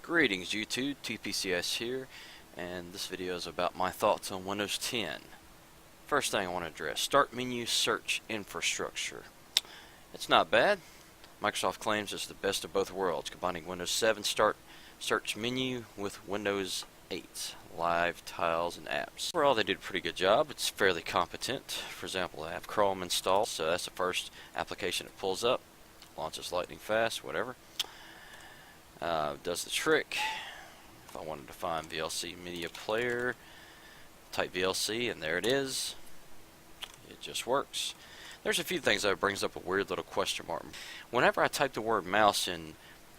Greetings YouTube, TPCS here, and this video is about my thoughts on Windows 10. First thing I want to address, Start Menu Search Infrastructure. It's not bad. Microsoft claims it's the best of both worlds, combining Windows 7 Start Search Menu with Windows 8 Live Tiles and Apps. Overall, they did a pretty good job. It's fairly competent. For example, I have Chrome installed, so that's the first application it pulls up. Launches lightning fast, whatever. Does the trick. If I wanted to find VLC Media Player, type VLC and there it is. It just works. There's a few things that it brings up a weird little question mark. Whenever I type the word mouse in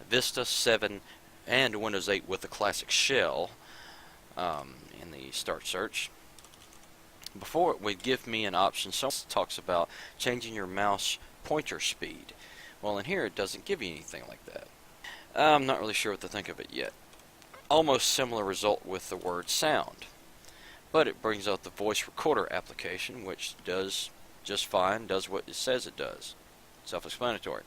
Vista 7 and Windows 8 with the classic shell in the Start Search, before it would give me an option. Someone talks about changing your mouse pointer speed. Well, in here it doesn't give you anything like that. I'm not really sure what to think of it yet. Almost similar result with the word sound, but it brings out the voice recorder application, which does just fine, does what it says it does. Self-explanatory.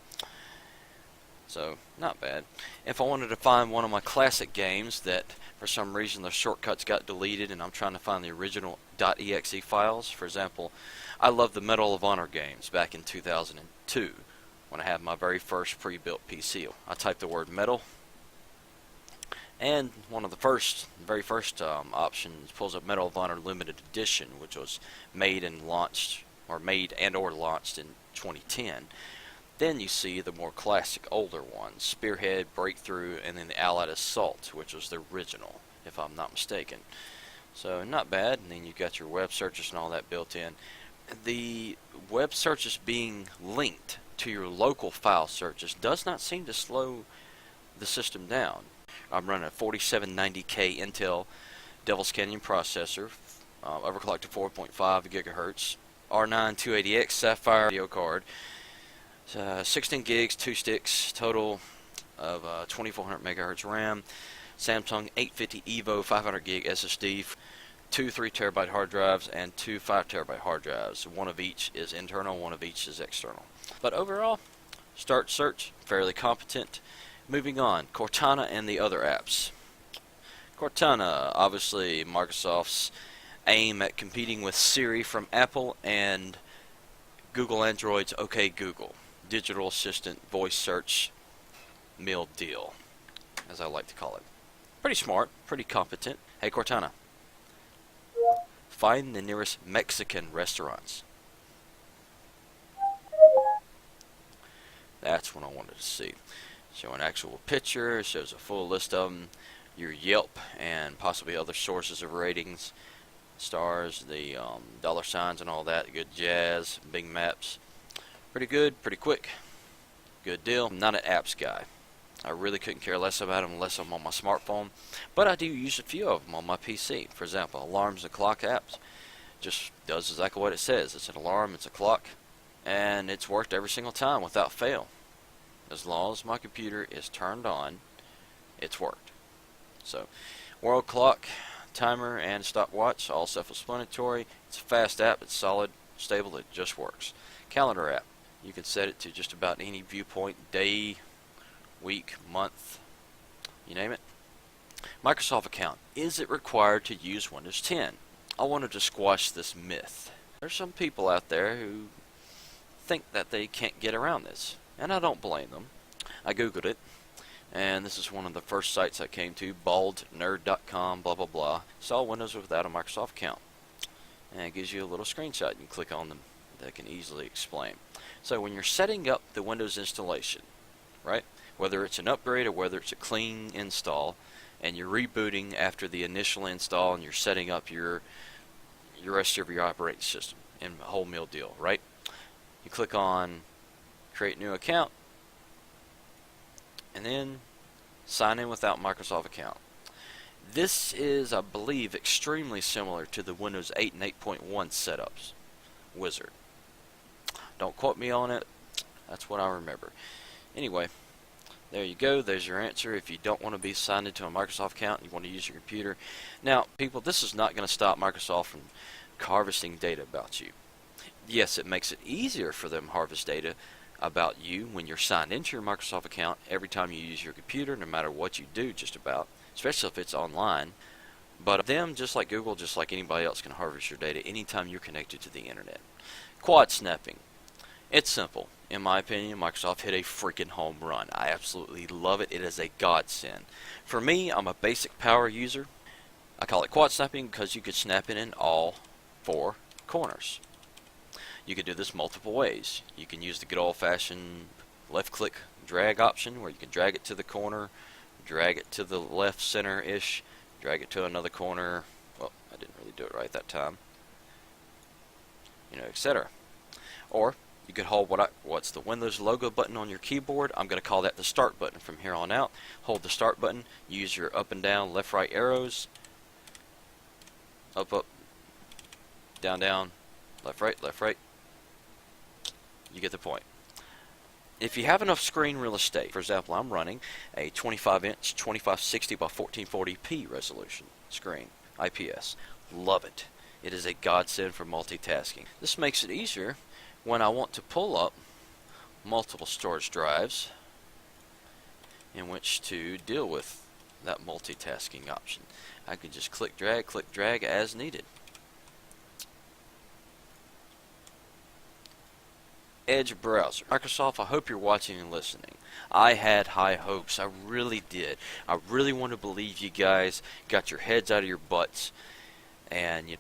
So, not bad. If I wanted to find one of my classic games that for some reason the shortcuts got deleted and I'm trying to find the original .exe files, for example, I love the Medal of Honor games back in 2002. When I had my very first pre-built PC. I typed the word metal, and one of the very first options pulls up Medal of Honor Limited Edition, which was made and launched in 2010. Then you see the more classic older ones, Spearhead, Breakthrough, and then the Allied Assault, which was the original, if I'm not mistaken. So not bad. And then you got your web searches and all that built in. The web searches being linked to your local file searches does not seem to slow the system down. I'm running a 4790K Intel Devil's Canyon processor, overclocked to 4.5 GHz, R9 280X Sapphire video card, 16 gigs, 2 sticks, total of 2400 MHz RAM, Samsung 850 EVO 500 gig SSD, 2 3TB hard drives, and 2 5TB hard drives. One of each is internal, one of each is external. But overall, Start Search, fairly competent. Moving on, Cortana and the other apps. Cortana, obviously Microsoft's aim at competing with Siri from Apple and Google Android's OK Google, digital assistant voice search meal deal, as I like to call it. Pretty smart, pretty competent. Hey Cortana, find the nearest Mexican restaurants. That's what I wanted to see. Show an actual picture, shows a full list of them, your Yelp and possibly other sources of ratings, stars, the dollar signs and all that, good jazz, big maps. Pretty good, pretty quick, good deal. I'm not an apps guy. I really couldn't care less about them unless I'm on my smartphone, but I do use a few of them on my PC. For example, alarms and clock apps. Just does exactly what it says. It's an alarm, it's a clock, and it's worked every single time without fail. As long as my computer is turned on, it's worked. So, world clock, timer, and stopwatch, all self-explanatory. It's a fast app, it's solid, stable, it just works. Calendar app. You can set it to just about any viewpoint, day, week, month, you name it. Microsoft account. Is it required to use Windows 10? I wanted to squash this myth. There's some people out there who think that they can't get around this, and I don't blame them. I googled it, and this is one of the first sites I came to, baldnerd.com, blah blah blah. Saw Windows without a Microsoft account, and it gives you a little screenshot. You can click on them that can easily explain. So when you're setting up the Windows installation, right, whether it's an upgrade or whether it's a clean install, and you're rebooting after the initial install and you're setting up your rest of your operating system in a whole meal deal, right? You click on create new account and then sign in without Microsoft account. This is, I believe, extremely similar to the Windows 8 and 8.1 setups wizard. Don't quote me on it, that's what I remember. Anyway, there you go, there's your answer. If you don't want to be signed into a Microsoft account, you want to use your computer. Now, people, this is not going to stop Microsoft from harvesting data about you. Yes, it makes it easier for them to harvest data, about you when you're signed into your Microsoft account every time you use your computer, no matter what you do, just about, especially if it's online. But them, just like Google, just like anybody else, can harvest your data anytime you're connected to the internet. Quad snapping. It's simple. In my opinion, Microsoft hit a freaking home run. I absolutely love it. It is a godsend. For me, I'm a basic power user. I call it quad snapping because you could snap it in all 4 corners. You could do this multiple ways. You can use the good old-fashioned left-click drag option where you can drag it to the corner, drag it to the left center-ish, drag it to another corner. Well, I didn't really do it right that time. Etc. Or you could hold what's the Windows logo button on your keyboard. I'm going to call that the start button from here on out. Hold the start button, use your up and down, left, right arrows. Up, up, down, down, left, right, left, right. You get the point. If you have enough screen real estate, for example, I'm running a 25-inch 2560 by 1440p resolution screen, IPS. Love it. It is a godsend for multitasking. This makes it easier when I want to pull up multiple storage drives in which to deal with that multitasking option. I can just click drag as needed. Edge browser. Microsoft, I hope you're watching and listening. I had high hopes. I really did. I really want to believe you guys got your heads out of your butts, and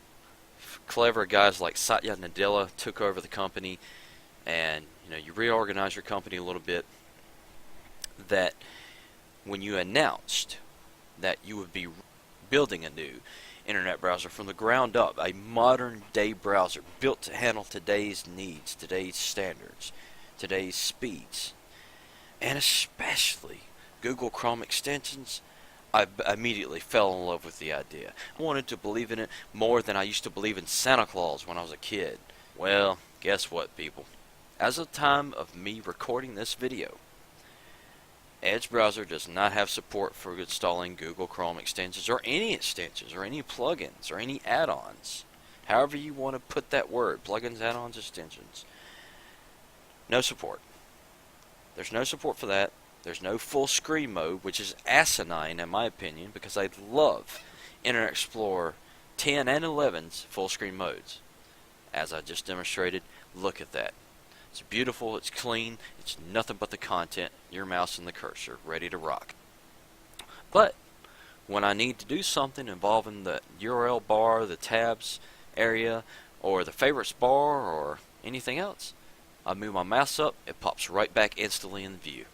clever guys like Satya Nadella took over the company, and you reorganized your company a little bit. That when you announced that you would be building a new internet browser from the ground up, a modern day browser built to handle today's needs, today's standards, today's speeds, and especially Google Chrome extensions, I immediately fell in love with the idea. I wanted to believe in it more than I used to believe in Santa Claus when I was a kid. Well, guess what, people? As of the time of me recording this video, Edge browser does not have support for installing Google Chrome extensions or any extensions or any plugins or any add-ons. However you want to put that word, plugins, add-ons, extensions. No support. There's no support for that. There's no full screen mode, which is asinine in my opinion, because I love Internet Explorer 10 and 11's full screen modes. As I just demonstrated, look at that. It's beautiful, it's clean, it's nothing but the content, your mouse and the cursor, ready to rock. But when I need to do something involving the URL bar, the tabs area, or the favorites bar, or anything else, I move my mouse up, it pops right back instantly in view.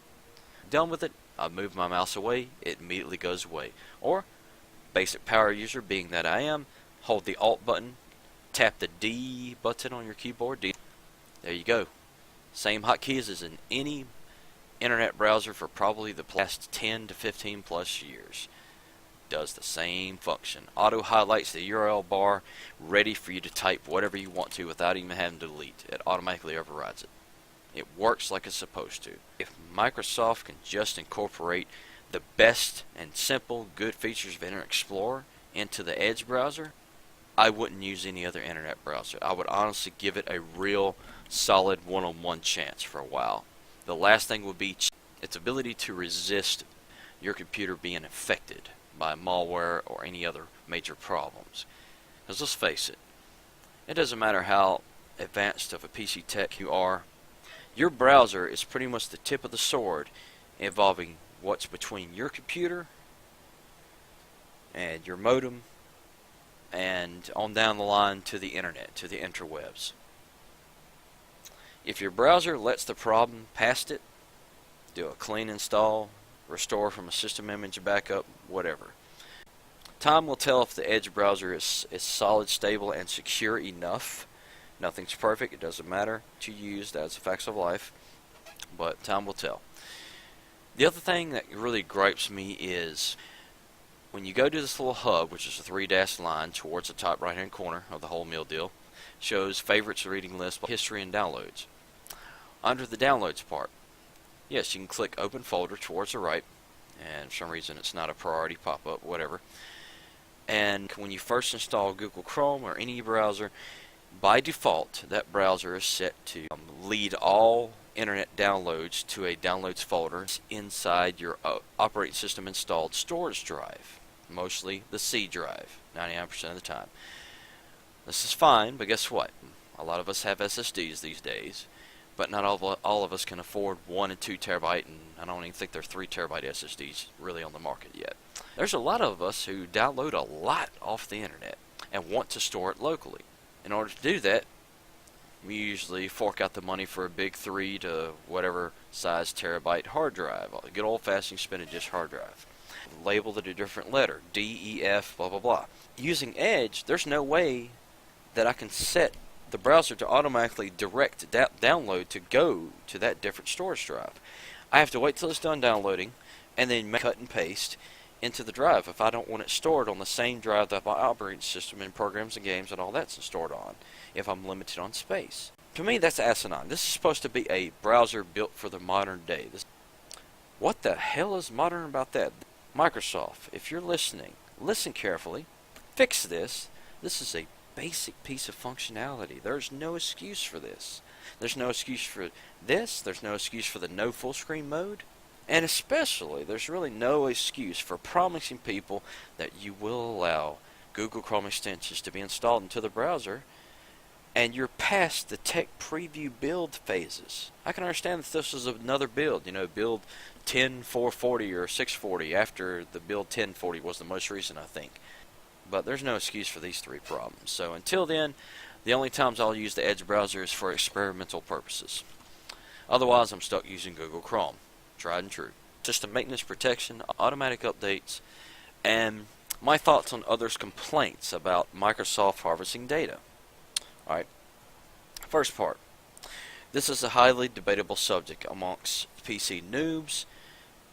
Done with it, I move my mouse away, it immediately goes away. Or, basic power user being that I am, hold the Alt button, tap the D button on your keyboard, there you go. Same hotkeys as in any internet browser for probably the past 10 to 15 plus years. Does the same function. Auto highlights the URL bar, ready for you to type whatever you want to without even having to delete. It automatically overrides it. It works like it's supposed to. If Microsoft can just incorporate the best and simple good features of Internet Explorer into the Edge browser, I wouldn't use any other internet browser. I would honestly give it a real solid one-on-one chance for a while. The last thing would be its ability to resist your computer being affected by malware or any other major problems. Because let's face it, it doesn't matter how advanced of a PC tech you are, your browser is pretty much the tip of the sword involving what's between your computer and your modem and on down the line to the internet, to the interwebs. If your browser lets the problem past it, do a clean install, restore from a system image backup, whatever. Time will tell if the Edge browser is solid, stable, and secure enough. Nothing's perfect, it doesn't matter to use, that's the facts of life, but time will tell. The other thing that really gripes me is when you go to this little hub, which is a 3-dash line towards the top right hand corner of the whole meal deal, shows favorites, reading list, history, and downloads. Under the downloads part, yes, you can click open folder towards the right, and for some reason it's not a priority pop-up, whatever. And when you first install Google Chrome or any browser, by default that browser is set to lead all internet downloads to a downloads folder inside your operating system installed storage drive, mostly the C drive, 99% of the time. This is fine, but guess what? A lot of us have SSDs these days, but not all of us can afford 1 and 2 terabyte, and I don't even think there are 3 terabyte SSDs really on the market yet. There's a lot of us who download a lot off the internet and want to store it locally. In order to do that, we usually fork out the money for a big 3 to whatever size terabyte hard drive, a good old-fashioned spin and disk hard drive. Labeled it a different letter, D, E, F, blah, blah, blah. Using Edge, there's no way that I can set the browser to automatically direct download to go to that different storage drive. I have to wait till it's done downloading and then cut and paste into the drive if I don't want it stored on the same drive that my operating system and programs and games and all that's stored on, if I'm limited on space. To me, that's asinine. This is supposed to be a browser built for the modern day. What the hell is modern about that? Microsoft, if you're listening, listen carefully. Fix this. This is a basic piece of functionality. There's no excuse for this. There's no excuse for this. There's no excuse for the no full screen mode. And especially, there's really no excuse for promising people that you will allow Google Chrome extensions to be installed into the browser and you're past the tech preview build phases. I can understand that this is another build, build 10.440 or 640 after the build 1040 was the most recent, I think. But there's no excuse for these 3 problems. So until then, the only times I'll use the Edge browser is for experimental purposes. Otherwise, I'm stuck using Google Chrome. Tried and true. System maintenance protection, automatic updates, and my thoughts on others' complaints about Microsoft harvesting data. Alright, first part. This is a highly debatable subject amongst PC noobs,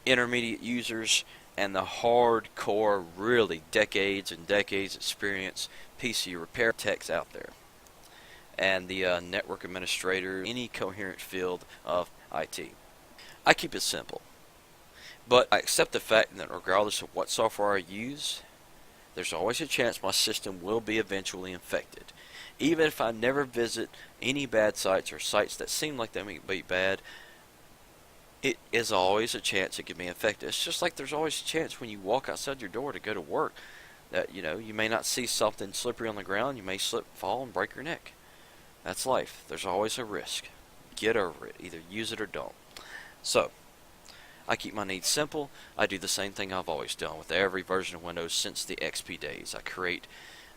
intermediate users, and the hardcore, really decades and decades experience PC repair techs out there, and the network administrator, any coherent field of IT. I keep it simple, but I accept the fact that regardless of what software I use, there's always a chance my system will be eventually infected. Even if I never visit any bad sites or sites that seem like they may be bad, it is always a chance it can be infected. It's just like there's always a chance when you walk outside your door to go to work that, you may not see something slippery on the ground. You may slip, fall, and break your neck. That's life. There's always a risk. Get over it. Either use it or don't. So, I keep my needs simple. I do the same thing I've always done with every version of Windows since the XP days. I create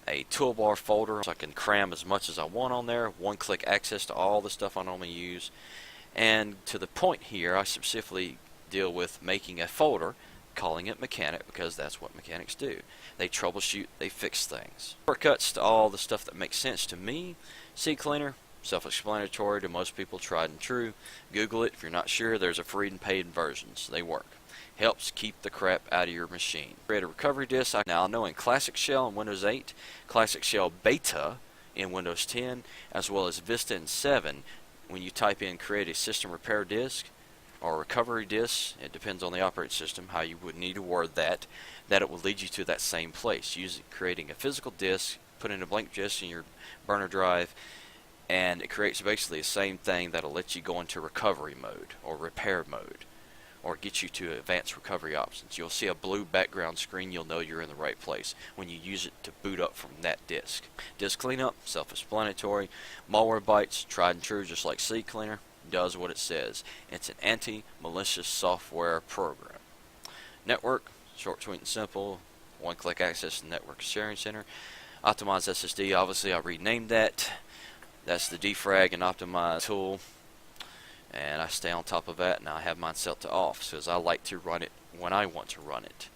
a toolbar folder so I can cram as much as I want on there. One-click access to all the stuff I normally use. And to the point here, I specifically deal with making a folder, calling it Mechanic, because that's what mechanics do. They troubleshoot, they fix things. Shortcuts to all the stuff that makes sense to me. CCleaner, self-explanatory to most people, tried and true. Google it if you're not sure. There's a free and paid versions. They work. Helps keep the crap out of your machine. Create a recovery disk. Now I know in Classic Shell in Windows 8, Classic Shell Beta in Windows 10, as well as Vista and 7, when you type in create a system repair disk or recovery disk, it depends on the operating system how you would need to word that it will lead you to that same place. Creating a physical disk, put in a blank disk in your burner drive, and it creates basically the same thing that'll let you go into recovery mode or repair mode or get you to advanced recovery options. You'll see a blue background screen. You'll know you're in the right place when you use it to boot up from that disk. Disk cleanup, self-explanatory. Malwarebytes, tried and true, just like CCleaner, does what it says. It's an anti-malicious software program. Network, short, sweet, and simple. One-click access to Network Sharing Center. Optimize SSD, obviously I renamed that. That's the defrag and optimize tool. And I stay on top of that, and I have mine set to off, because I like to run it when I want to run it.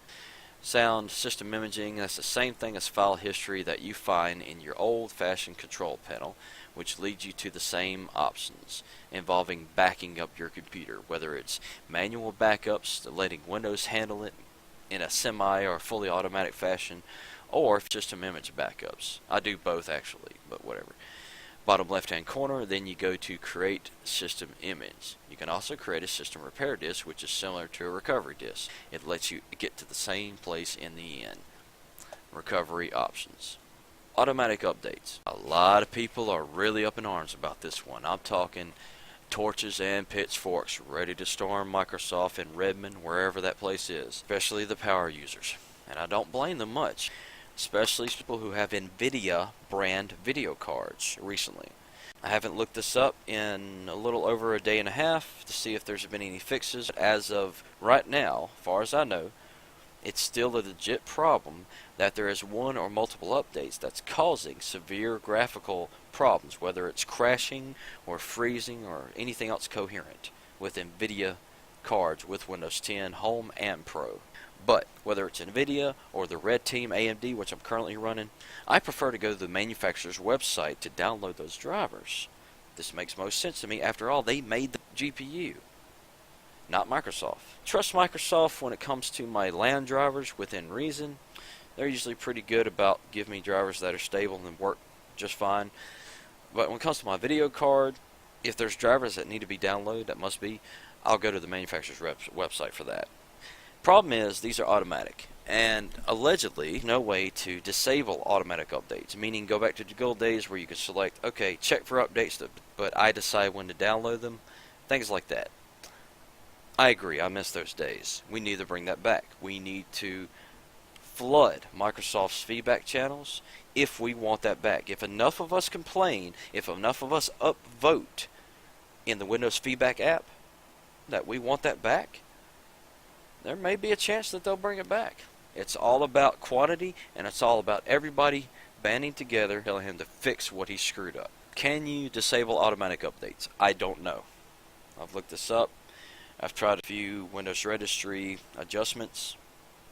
Sound system imaging, that's the same thing as file history that you find in your old-fashioned control panel, which leads you to the same options involving backing up your computer, whether it's manual backups, letting Windows handle it in a semi or fully automatic fashion, or system image backups. I do both actually, but whatever. Bottom left hand corner, then you go to create system image. You can also create a system repair disk, which is similar to a recovery disk. It lets you get to the same place in the end. Recovery options. Automatic updates. A lot of people are really up in arms about this one. I'm talking torches and pitchforks ready to storm Microsoft in Redmond, wherever that place is, especially the power users. And I don't blame them much, especially people who have NVIDIA brand video cards recently. I haven't looked this up in a little over a day and a half to see if there's been any fixes. As of right now, as far as I know, it's still a legit problem that there is one or multiple updates that's causing severe graphical problems, whether it's crashing or freezing or anything else coherent with NVIDIA cards with Windows 10 Home and Pro. But whether it's NVIDIA or the Red Team AMD, which I'm currently running, I prefer to go to the manufacturer's website to download those drivers. This makes most sense to me. After all, they made the GPU, not Microsoft. Trust Microsoft when it comes to my LAN drivers within reason. They're usually pretty good about giving me drivers that are stable and work just fine. But when it comes to my video card, if there's drivers that need to be downloaded, that must be, I'll go to the manufacturer's website for that. Problem is, these are automatic, and allegedly no way to disable automatic updates, meaning go back to the good old days where you could select, okay, check for updates, but I decide when to download them, things like that. I agree, I miss those days. We need to bring that back. We need to flood Microsoft's feedback channels if we want that back. If enough of us complain, if enough of us upvote in the Windows Feedback app that we want that back, there may be a chance that they'll bring it back. It's all about quantity, and it's all about everybody banding together, telling him to fix what he screwed up. Can you disable automatic updates? I don't know. I've looked this up. I've tried a few Windows Registry adjustments.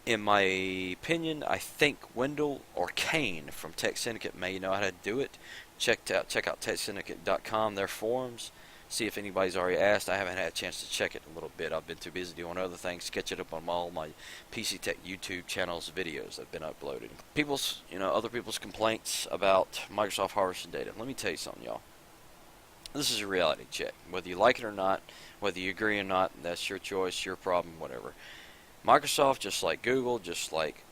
In my opinion, I think Wendell or Kane from Tech Syndicate may know how to do it. Check out techsyndicate.com, their forums. See if anybody's already asked. I haven't had a chance to check it a little bit. I've been too busy doing other things, catching up on all my PC Tech YouTube channels videos that have been uploaded. Other people's complaints about Microsoft harvesting data. Let me tell you something, y'all. This is a reality check. Whether you like it or not, whether you agree or not, that's your choice, your problem, whatever. Microsoft, just like Google, just like,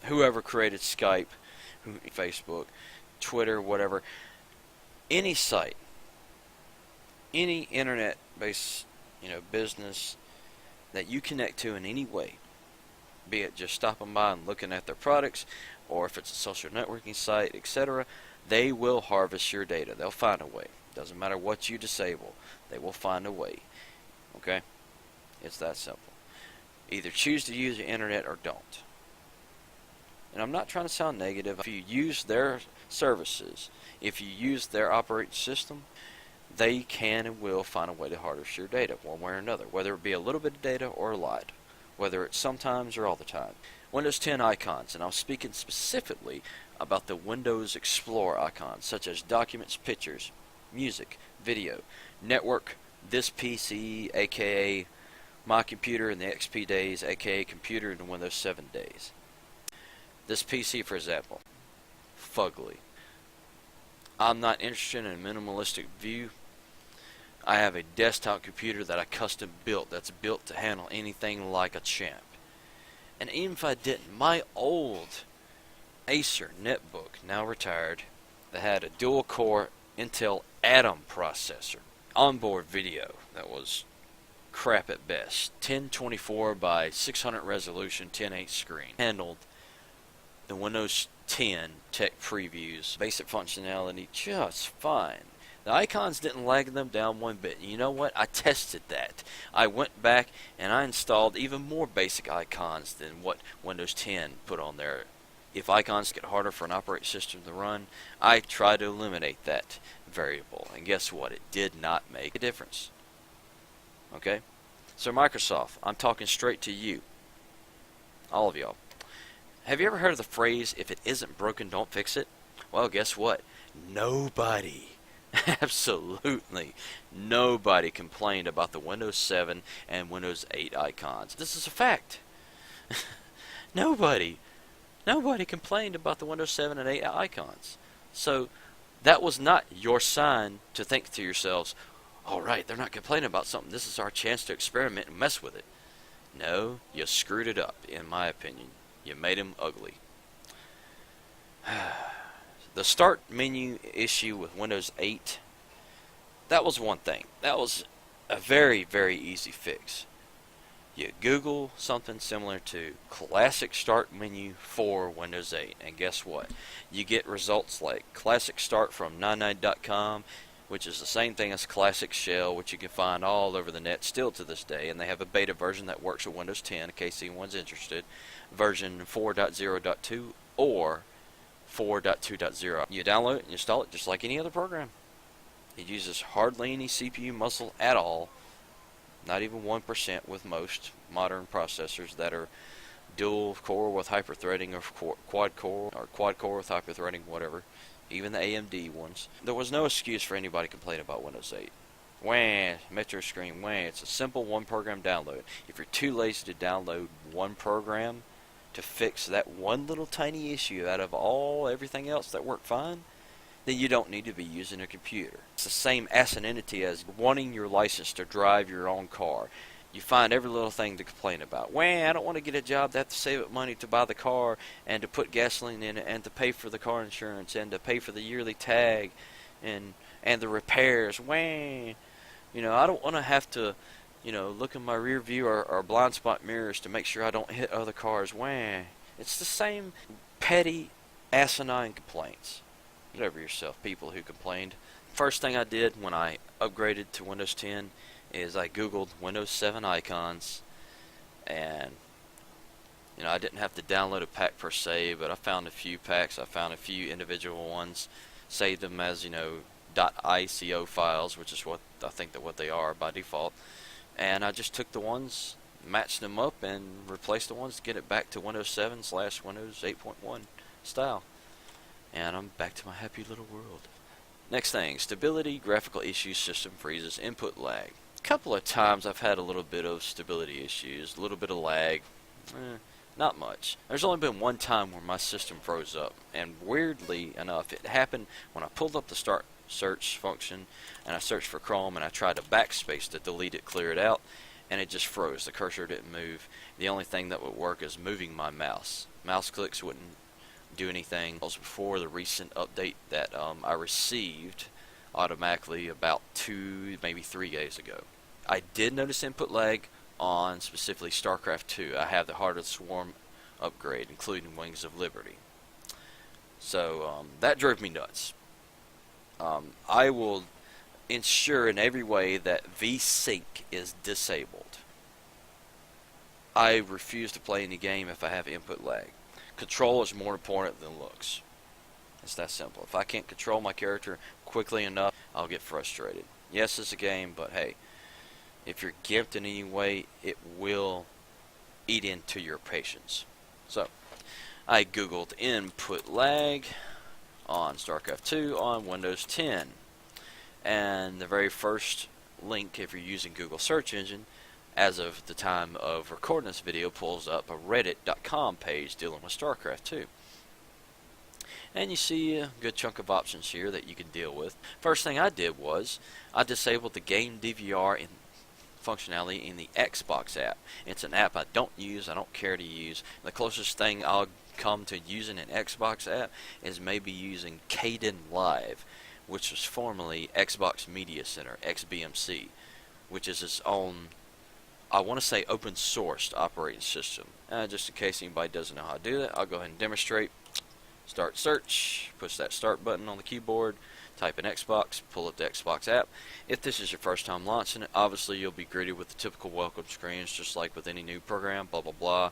whoever created Skype, Facebook, Twitter, whatever, any site, any internet-based, business that you connect to in any way, be it just stopping by and looking at their products, or if it's a social networking site, etc., they will harvest your data. They'll find a way. Doesn't matter what you disable, they will find a way. Okay? It's that simple. Either choose to use the internet or don't. And I'm not trying to sound negative. If you use their services, if you use their operating system, they can and will find a way to harvest your data one way or another, whether it be a little bit of data or a lot, whether it's sometimes or all the time. Windows 10 icons, and I'm speaking specifically about the Windows Explorer icons, such as documents, pictures, music, video, network, this PC, aka my computer in the XP days, aka computer in the Windows 7 days. This PC, for example, fugly. I'm not interested in a minimalistic view. I have a desktop computer that I custom built, that's built to handle anything like a champ. And even if I didn't, my old Acer netbook, now retired, that had a dual-core Intel Atom processor, onboard video that was crap at best, 1024 by 600 resolution, 1080 screen, handled the Windows 10 tech previews, basic functionality just fine. The icons didn't lag them down one bit. You know what? I tested that. I went back and I installed even more basic icons than what Windows 10 put on there. If icons get harder for an operating system to run, I tried to eliminate that variable. And guess what? It did not make a difference. Okay? So Microsoft, I'm talking straight to you. All of y'all. Have you ever heard of the phrase, if it isn't broken, don't fix it? Well, guess what? Nobody, absolutely nobody complained about the Windows 7 and Windows 8 icons. This is a fact. Nobody complained about the Windows 7 and 8 icons. So that was not your sign to think to yourselves, all right, they're not complaining about something. This is our chance to experiment and mess with it. No, you screwed it up, in my opinion. You made them ugly. The start menu issue with Windows 8 that was one thing. That was a very, very easy fix. You Google something similar to Classic Start Menu for Windows 8, and guess what? You get results like Classic Start from 99.com, which is the same thing as Classic Shell, which you can find all over the net still to this day, and they have a beta version that works with Windows 10 in case anyone's interested, version 4.0.2 or 4.2.0. You download it and install it just like any other program. It uses hardly any CPU muscle at all, not even 1% with most modern processors that are dual core with hyperthreading or quad core with hyperthreading, whatever. Even the AMD ones. There was no excuse for anybody complaining about Windows 8. Wah, Metro Screen, wah. It's a simple one program download. If you're too lazy to download one program to fix that one little tiny issue out of everything else that worked fine, then you don't need to be using a computer. It's the same asininity as wanting your license to drive your own car. You find every little thing to complain about. I don't want to get a job to have to save up money to buy the car and to put gasoline in it and to pay for the car insurance and to pay for the yearly tag and the repairs. I don't want to have to, look in my rear view or blind spot mirrors to make sure I don't hit other cars. It's the same petty, asinine complaints. Get over yourself, people who complained. First thing I did when I upgraded to Windows 10 is I googled Windows 7 icons, and I didn't have to download a pack per se, but I found a few packs. I found a few individual ones, saved them as .ico files, which is what I think that what they are by default, and I just took the ones, matched them up, and replaced the ones to get it back to Windows 7/Windows 8.1 style. And I'm back to my happy little world. Next thing, stability, graphical issues, system freezes, input lag. A couple of times I've had a little bit of stability issues, a little bit of lag. Not much. There's only been one time where my system froze up, and weirdly enough, it happened when I pulled up the start search function and I searched for Chrome and I tried to backspace to delete it, clear it out, and it just froze. The cursor didn't move. The only thing that would work is moving my mouse. Mouse clicks wouldn't do anything. It was before the recent update that I received automatically about 2, maybe 3 days ago. I did notice input lag on specifically StarCraft 2. I have the Heart of the Swarm upgrade, including Wings of Liberty. So that drove me nuts. I will ensure in every way that VSync is disabled. I refuse to play any game if I have input lag. Control is more important than looks. It's that simple. If I can't control my character quickly enough, I'll get frustrated. Yes, it's a game, but hey, if you're gimped in any way, it will eat into your patience. So, I googled input lag on StarCraft 2 on Windows 10. And the very first link, if you're using Google search engine, as of the time of recording this video, pulls up a reddit.com page dealing with StarCraft 2. And you see a good chunk of options here that you can deal with. First thing I did was I disabled the game DVR functionality in the Xbox app. It's an app I don't use, I don't care to use. The closest thing I'll come to using an Xbox app is maybe using Kdenlive, which was formerly Xbox Media Center, XBMC, which is its own, I want to say, open sourced operating system. Just in case anybody doesn't know how to do that, I'll go ahead and demonstrate. Start search, push that start button on the keyboard, type in Xbox, pull up the Xbox app. If this is your first time launching it, obviously you'll be greeted with the typical welcome screens, just like with any new program, blah blah blah.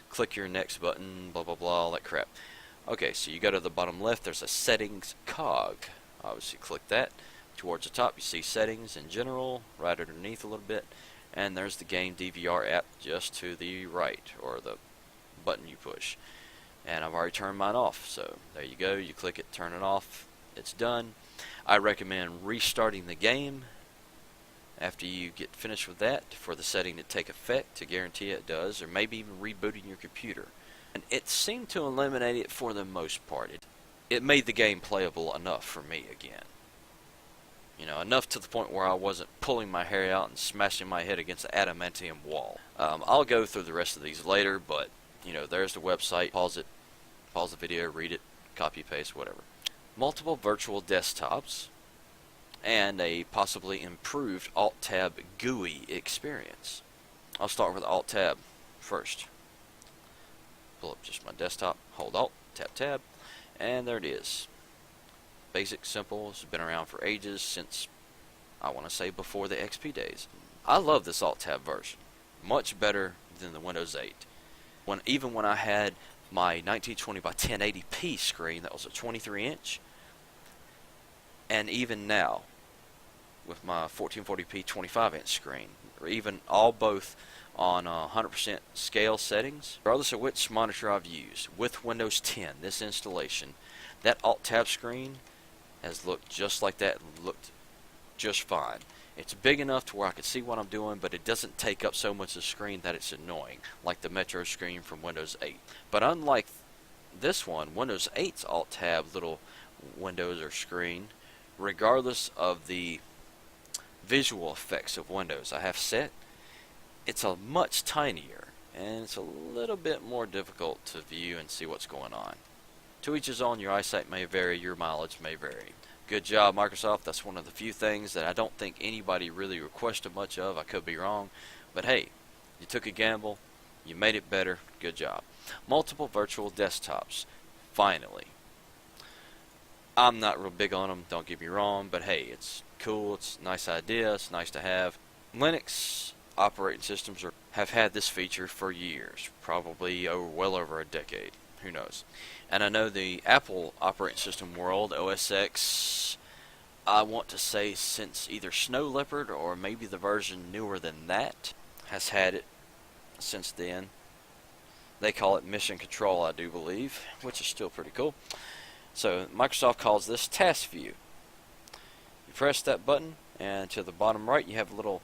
Click your next button, blah blah blah, all that crap. Okay, so you go to the bottom left, there's a settings cog. Obviously click that. Towards the top you see settings in general, right underneath a little bit, and there's the game DVR app just to the right, or the button you push. And I've already turned mine off, so there you go. You click it, turn it off, it's done. I recommend restarting the game after you get finished with that for the setting to take effect, to guarantee it does, or maybe even rebooting your computer. And it seemed to eliminate it for the most part. It made the game playable enough for me again. Enough to the point where I wasn't pulling my hair out and smashing my head against the adamantium wall. I'll go through the rest of these later, but there's the website. Pause the video, read it, copy, paste, whatever. Multiple virtual desktops. and a possibly improved Alt-Tab GUI experience. I'll start with Alt-Tab first. Pull up just my desktop, hold Alt, tap Tab, and there it is. Basic, simple, it's been around for ages, since I want to say before the XP days. I love this Alt-Tab version. Much better than the Windows 8. Even when I had my 1920 by 1080p screen that was a 23-inch, and even now with my 1440p 25-inch screen, or even both on 100% scale settings, regardless of which monitor I've used, with Windows 10, this installation, that Alt-Tab screen has looked just like that, looked just fine. It's big enough to where I can see what I'm doing, but it doesn't take up so much of the screen that it's annoying, like the Metro screen from Windows 8. But unlike this one, Windows 8's Alt-Tab little windows or screen, regardless of the visual effects of Windows I have set, it's a much tinier, and it's a little bit more difficult to view and see what's going on. To each his own, your eyesight may vary, your mileage may vary. Good job, Microsoft. That's one of the few things that I don't think anybody really requested much of. I could be wrong, but hey, you took a gamble, you made it better. Good job. Multiple virtual desktops, finally. I'm not real big on them, don't get me wrong, but hey, it's cool, it's a nice idea, it's nice to have. Linux operating systems have had this feature for years, probably well over a decade, who knows. And I know the Apple operating system world, OS X, I want to say since either Snow Leopard or maybe the version newer than that, has had it since then. They call it Mission Control, I do believe, which is still pretty cool. So Microsoft calls this Task View. You press that button, and to the bottom right you have a little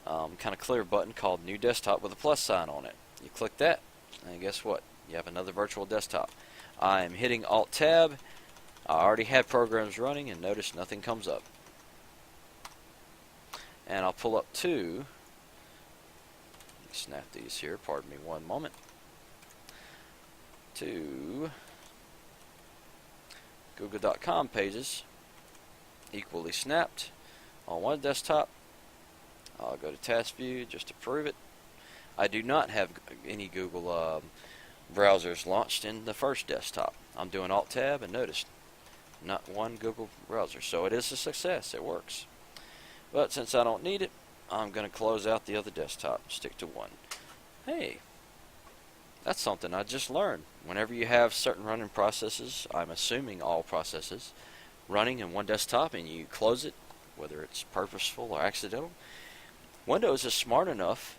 kind of clear button called New Desktop with a plus sign on it. You click that, and guess what? You have another virtual desktop. I am hitting Alt-Tab. I already had programs running, and notice nothing comes up. And I'll pull up to, snap these here, pardon me one moment, to Google.com pages, equally snapped on one desktop. I'll go to Task View just to prove it. I do not have any Google browsers launched in the first desktop. I'm doing Alt-Tab, and notice not one Google browser. So it is a success. It works. But since I don't need it, I'm going to close out the other desktop and stick to one. Hey, that's something I just learned. Whenever you have certain running processes, I'm assuming all processes, running in one desktop and you close it, whether it's purposeful or accidental, Windows is smart enough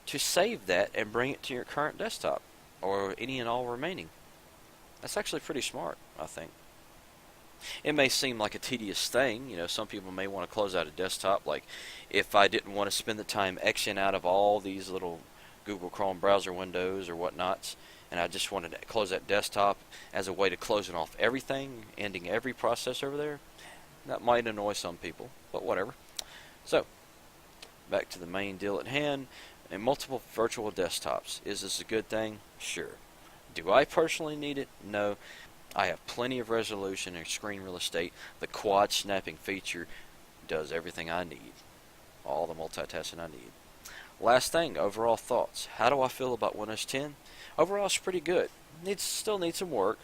to save that and bring it to your current desktop or any and all remaining. That's actually pretty smart, I think. It may seem like a tedious thing. You know, some people may want to close out a desktop. Like, if I didn't want to spend the time Xing out of all these little Google Chrome browser windows or whatnots, and I just wanted to close that desktop as a way to closing off everything, ending every process over there, that might annoy some people, but whatever. So, back to the main deal at hand. And multiple virtual desktops. Is this a good thing? Sure. Do I personally need it? No. I have plenty of resolution and screen real estate. The quad snapping feature does everything I need. All the multitasking I need. Last thing, overall thoughts. How do I feel about Windows 10? Overall, it's pretty good. Still needs some work.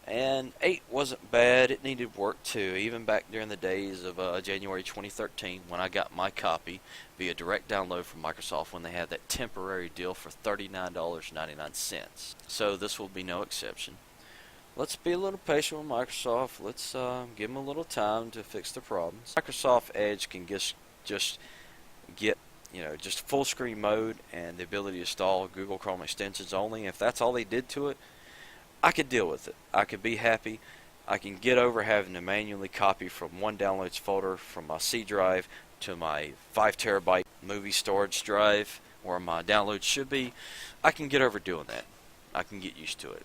And 8 wasn't bad. It needed work too, even back during the days of January 2013 when I got my copy via direct download from Microsoft when they had that temporary deal for $39.99. So this will be no exception. Let's be a little patient with Microsoft. Let's give them a little time to fix the problems. Microsoft Edge can just get just full screen mode and the ability to install Google Chrome extensions only. If that's all they did to it, I could deal with it. I could be happy. I can get over having to manually copy from one downloads folder from my C drive to my 5 terabyte movie storage drive where my downloads should be. I can get over doing that. I can get used to it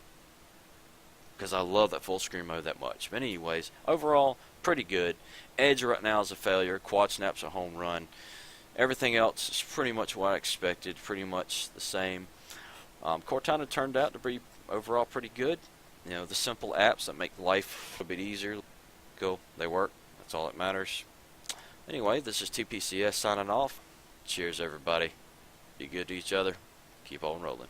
because I love that full screen mode that much. But anyways, overall, pretty good. Edge right now is a failure. Quad Snap's a home run. Everything else is pretty much what I expected. Pretty much the same. Cortana turned out to be overall pretty good. The simple apps that make life a bit easier, cool, they work. That's all that matters. Anyway, this is TPCS signing off. Cheers, everybody. Be good to each other. Keep on rolling.